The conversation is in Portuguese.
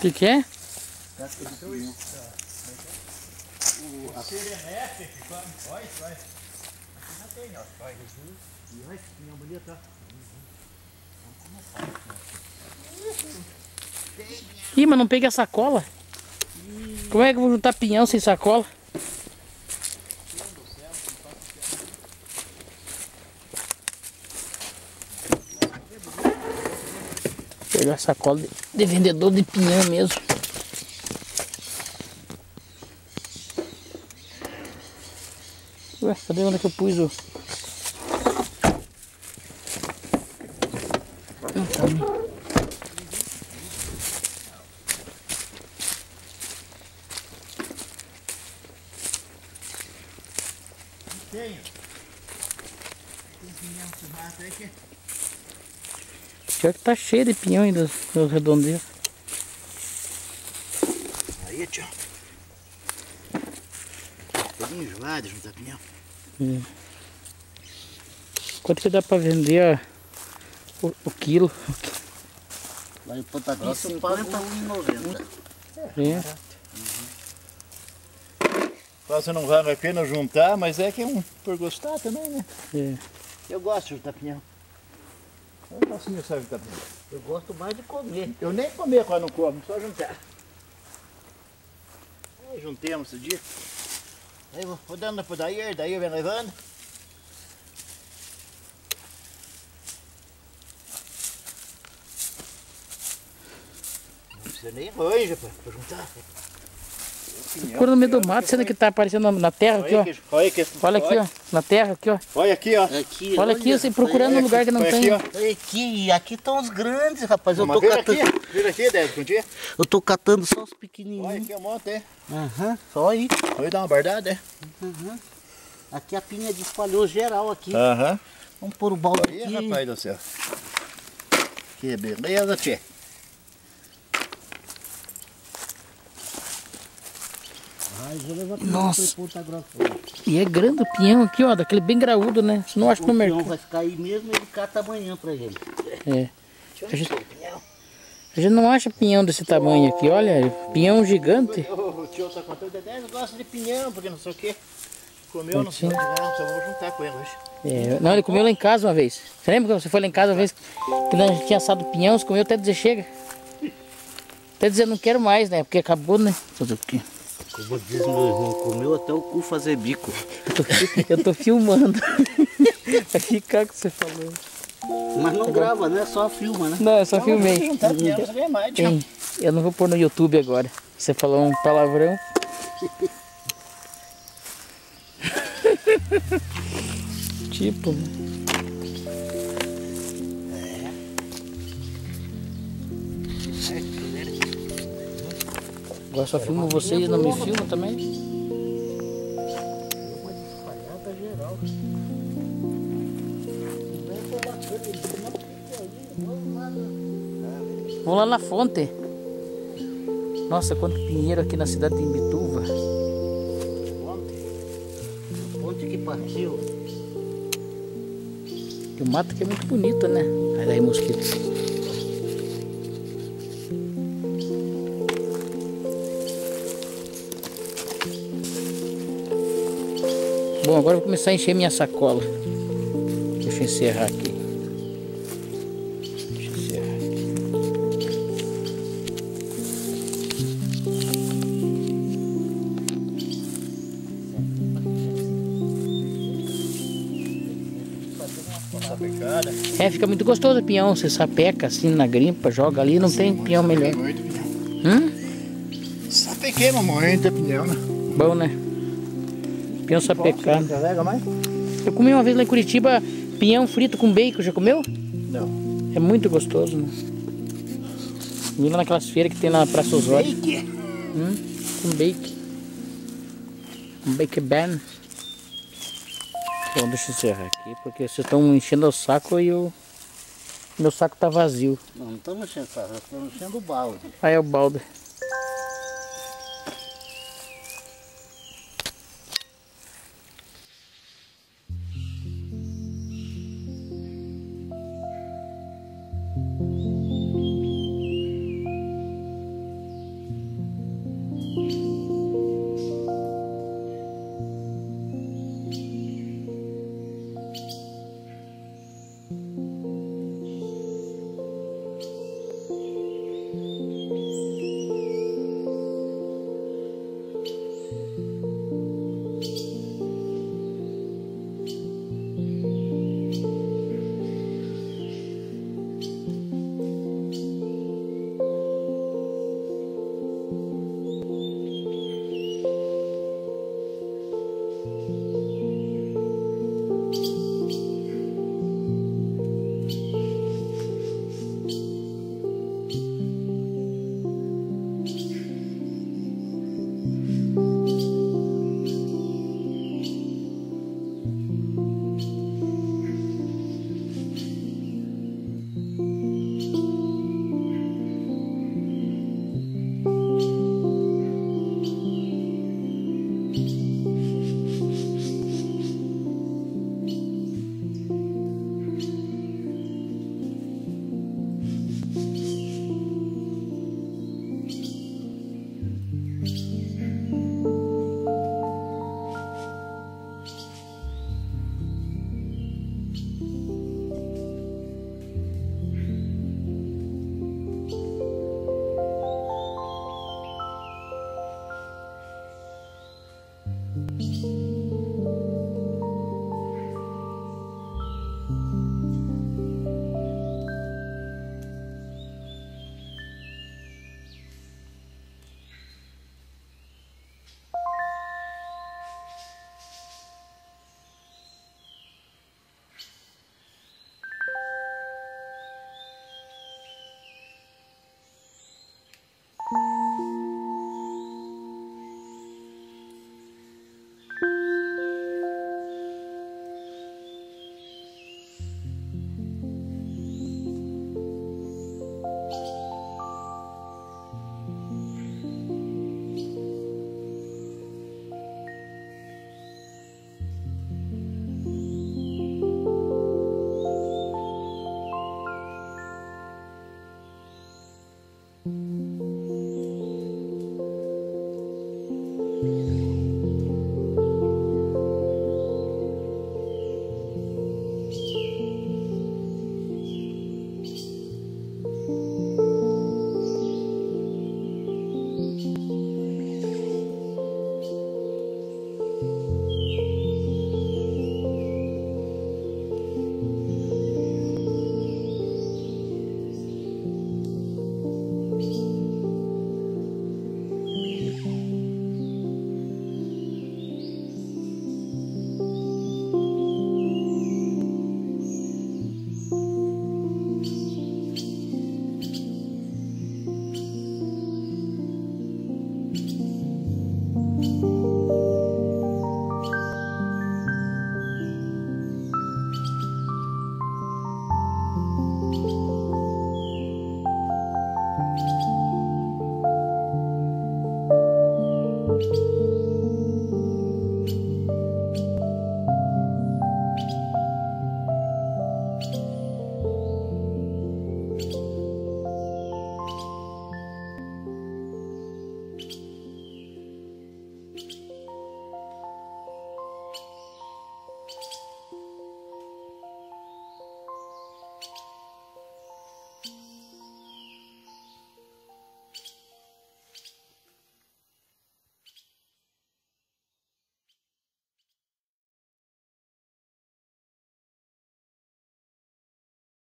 O que é? Casca de pinhão. O serenete, olha, aqui não tem, ó. Olha que pinhão bonito, ó. Ih, mas não peguei a sacola. Como é que eu vou juntar pinhão sem sacola? Vou pegar a sacola de vendedor de pinhão mesmo. Ué, cadê onde é que eu pus o... Tem pinhão que mata aí que... Pior que tá cheio de pinhão ainda nos redondeiros. Aí, tio. Todo enjoado juntar pinhão. Quanto que dá pra vender o quilo? Lá em Ponta Grossa eu pago R$1,90. É. Quase não vale a pena juntar, mas é que é por gostar também, né? É. Eu gosto de juntar pinhão. Eu gosto de juntar pinhão. Eu gosto mais de comer. Eu nem comer quando não como, só juntar. Aí juntemos esse dia. Aí vou dando pro Dair vem levando. Não precisa nem longe pra juntar. Por no meio do mato, sendo que tá aparecendo na terra aqui, ó. Olha aqui, ó. Na terra aqui, ó. Olha aqui, ó. Aqui, Olha aqui, você procurando um lugar que não tem. Aqui estão os grandes, rapaz. Eu tô Vira catando. aqui, vira aqui, Débora, contigo. Eu tô catando só os Olha pequenininhos. aqui um monte, é. Aham, só aí. Vou dar uma bardada, é. Aham. Aqui a pinha espalhou geral aqui. Aham. Vamos pôr o balde Aí, aqui. rapaz do céu. Que beleza, tchê. Ai, vou levar Nossa. pra Ponta Grossa. E é grande o pinhão aqui, ó. Daquele bem graúdo, né? Isso não acho no O peão mercado. vai ficar aí mesmo, ele cata amanhã pra ele. É. A gente não acha pinhão desse tamanho aqui, olha. Pinhão gigante. O tio tá contando, Dedé gosta de pinhão, porque não sei o que. Comeu, não sei o que, só vou juntar com ele hoje. É, não, ele comeu lá em casa uma vez. Você lembra que você foi lá em casa uma vez que nós tinha assado pinhão, você comeu até dizer chega? Até dizer não quero mais, né? Porque acabou, né? Fazer o quê? Como diz meu irmão, comeu até o cu fazer bico. Eu tô filmando. Vai ficar o que você falou. Mas não grava, né? Só filma, né? Não, eu só filmei. Juntar pinhão, você ganha mais, tio. Hein, eu não vou pôr no YouTube agora. Você falou um palavrão. Tipo. Agora só filmo vocês e não me filmam também? Vamos lá na fonte. Nossa, quanto pinheiro aqui na cidade de Imbituva. Onde que partiu? E o mato aqui é muito bonito, né? Aí daí, mosquito. Bom, agora eu vou começar a encher minha sacola. Deixa eu encerrar aqui. Deixa eu encerrar aqui. Sapecada. É, fica muito gostoso o pinhão. Você sapeca assim na grimpa, joga ali, não tem pinhão melhor. Muito pinhão. Hum? Muito pinhão, né? Bom, né? Pinhão sapecado. Carrega mais? Eu comi uma vez lá em Curitiba pinhão frito com bacon, já comeu? Não. É muito gostoso, né? Comi lá naquelas feiras que tem na Praça Osório. Com bacon. Com bacon ban. Bom, deixa eu encerrar aqui, porque vocês estão enchendo o saco e o meu saco tá vazio. Não estamos enchendo, estamos enchendo o balde. Aí é o balde.